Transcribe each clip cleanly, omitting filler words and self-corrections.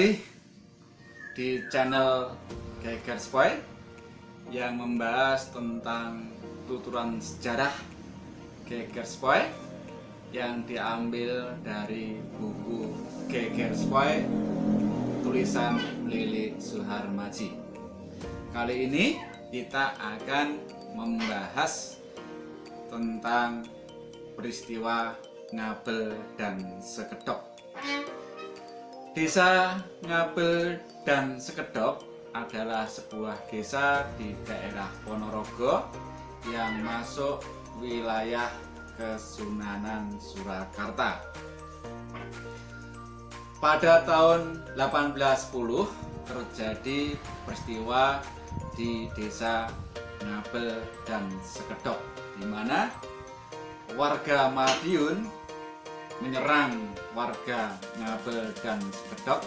kembali di channel Geger Spoy yang membahas tentang tuturan sejarah Geger Spoy yang diambil dari buku Geger Spoy tulisan Lili Suharmaji. Kali ini kita akan membahas tentang peristiwa Ngabel dan Sekedhop. Desa Ngabel dan Sekedhop adalah sebuah desa di daerah Ponorogo yang masuk wilayah Kesunanan Surakarta. Pada tahun 1810 terjadi peristiwa di desa Ngabel dan Sekedhop, di mana warga Madiun menyerang warga Ngabel dan Sekedhop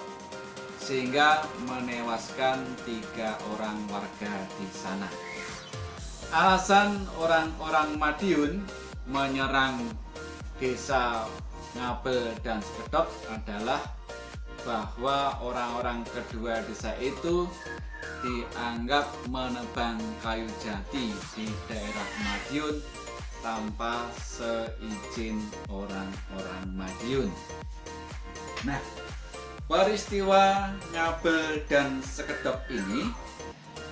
sehingga menewaskan 3 orang warga di sana. Alasan orang-orang Madiun menyerang desa Ngabel dan Sekedhop adalah bahwa orang-orang kedua desa itu dianggap menebang kayu jati di daerah Madiun tanpa seizin orang-orang Madiun. Nah, peristiwa Ngabel dan Sekedhop ini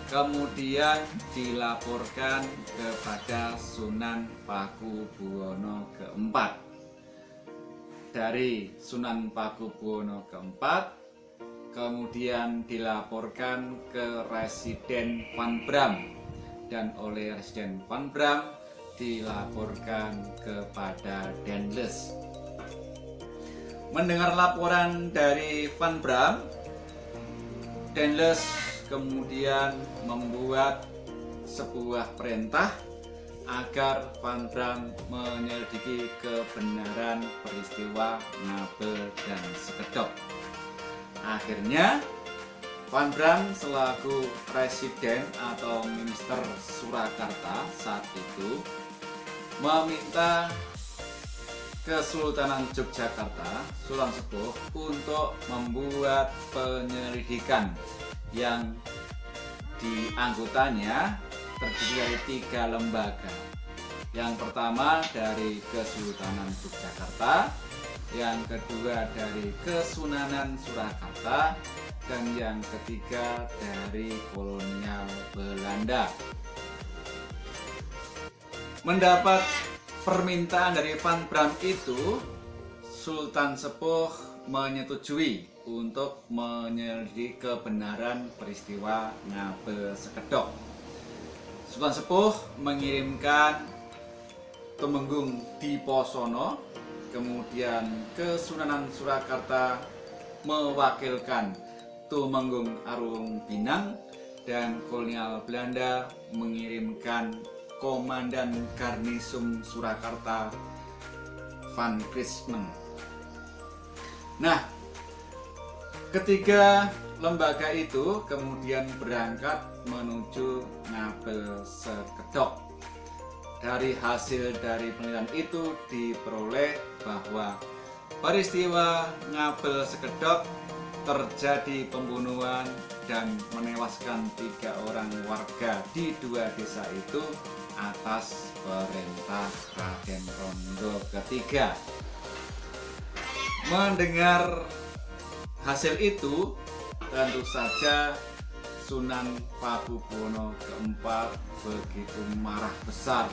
kemudian dilaporkan kepada Sunan Pakubuwono keempat. Dari Sunan Pakubuwono keempat kemudian dilaporkan ke Residen Van Bram, dan oleh Residen Van Bram dilaporkan kepada Denles. Mendengar laporan dari Van Bram, Denles kemudian membuat sebuah perintah agar Van Bram menyelidiki kebenaran peristiwa Ngabel dan Sekedhop. Akhirnya Van Bram selaku Residen atau Minister Surakarta saat itu meminta Kesultanan Yogyakarta, Sultan Sepuh, untuk membuat penyelidikan yang di anggotanya terdiri dari 3 lembaga. Yang pertama dari Kesultanan Yogyakarta, yang kedua dari Kesunanan Surakarta, dan yang ketiga dari kolonial Belanda. Mendapat permintaan dari Van Bram itu, Sultan Sepuh menyetujui untuk menyelidiki kebenaran peristiwa Ngabel Sekedhop. Sultan Sepuh mengirimkan Tumenggung Diposono, kemudian Kesunanan Surakarta mewakilkan Tumenggung Arum Binang, dan kolonial Belanda mengirimkan Komandan Garnisun Surakarta Van Chrismen. Nah, ketiga lembaga itu kemudian berangkat menuju Ngabel Sekedhop. Dari hasil dari penelitian itu diperoleh bahwa peristiwa Ngabel Sekedhop terjadi pembunuhan dan menewaskan 3 orang warga di 2 desa itu atas perintah Raden Rondo III. Mendengar hasil itu, tentu saja Sunan Pakubuwono keempat begitu marah besar,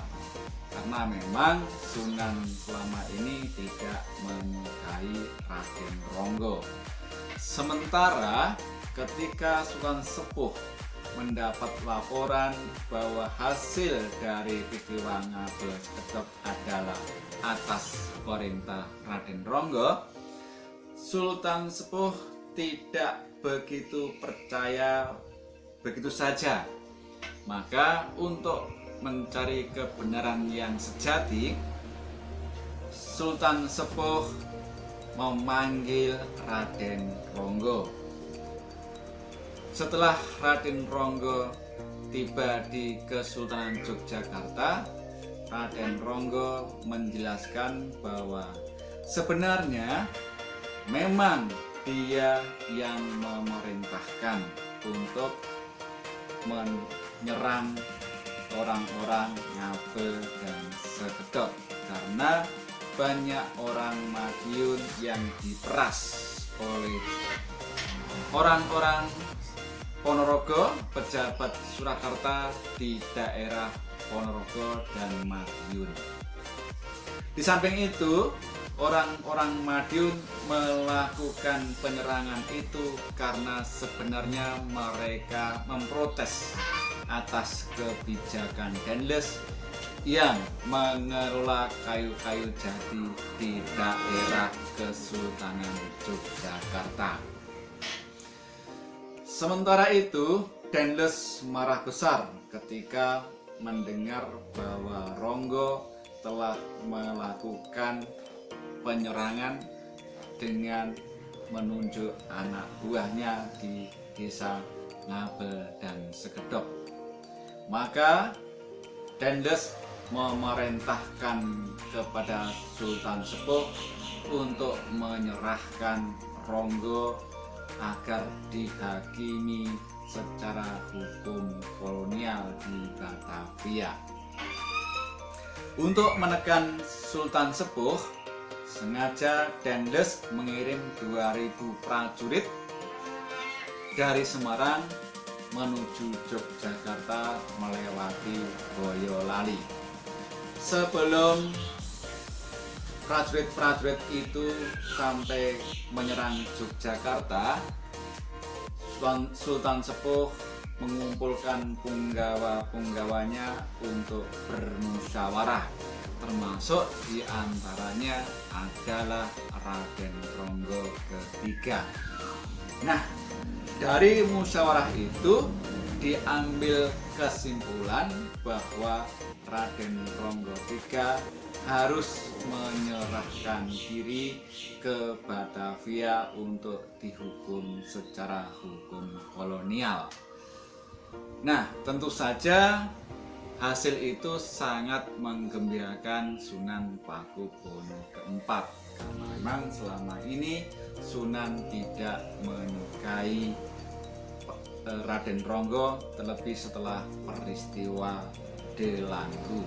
karena memang Sunan selama ini tidak menyukai Raden Ronggo. Sementara ketika Sultan Sepuh mendapat laporan bahwa hasil dari peristiwa Ngabel Sekedhop adalah atas perintah Raden Ronggo, Sultan Sepuh tidak begitu percaya begitu saja. Maka untuk mencari kebenaran yang sejati, Sultan Sepuh memanggil Raden Ronggo. Setelah Raden Ronggo tiba di Kesultanan Yogyakarta, Raden Ronggo menjelaskan bahwa sebenarnya memang dia yang memerintahkan untuk menyerang orang-orang Ngabel dan Sekedhop, karena banyak orang Madiun yang diperas oleh orang-orang Ponorogo, pejabat Surakarta di daerah Ponorogo dan Madiun. Di samping itu, orang-orang Madiun melakukan penyerangan itu karena sebenarnya mereka memprotes atas kebijakan Dendles yang mengelola kayu-kayu jati di daerah Kesultanan Yogyakarta. Sementara itu, Dendles marah besar ketika mendengar bahwa Ronggo telah melakukan penyerangan dengan menunjuk anak buahnya di desa Ngabel dan Sekedhop. Maka Dendles memerintahkan kepada Sultan Sepuh untuk menyerahkan Ronggo agar dihakimi secara hukum kolonial di Batavia. Untuk menekan Sultan Sepuh, sengaja Dendles mengirim 2000 prajurit dari Semarang menuju Yogyakarta melewati Boyolali. Sebelum prajurit-prajurit itu sampai menyerang Yogyakarta, Sultan Sepuh mengumpulkan punggawa-punggawanya untuk bermusyawarah, termasuk diantaranya adalah Raden Ronggo III. Nah, dari musyawarah itu diambil kesimpulan bahwa Raden Ronggo III harus menyerahkan diri ke Batavia untuk dihukum secara hukum kolonial. Nah, tentu saja hasil itu sangat menggembirakan Sunan Pakubono keempat, karena memang selama ini Sunan tidak menyukai Raden Ronggo, terlebih setelah peristiwa Delanggu.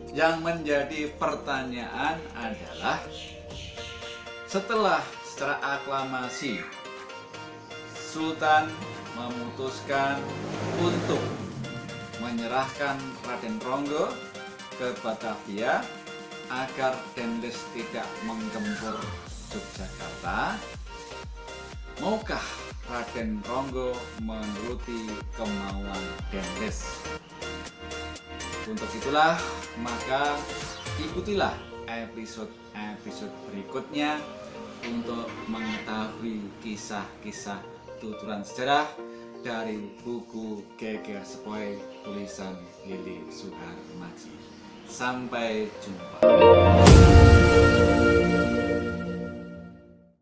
Yang menjadi pertanyaan adalah, setelah secara aklamasi Sultan memutuskan untuk menyerahkan Raden Ronggo ke Batavia agar Dendles tidak menggempur Yogyakarta, maukah Raden Ronggo menuruti kemauan Dendles? Untuk itulah, maka ikutilah episode berikutnya untuk mengetahui kisah-kisah tuturan sejarah dari buku Geger Sepoi tulisan Lili Suharmaji. Sampai jumpa.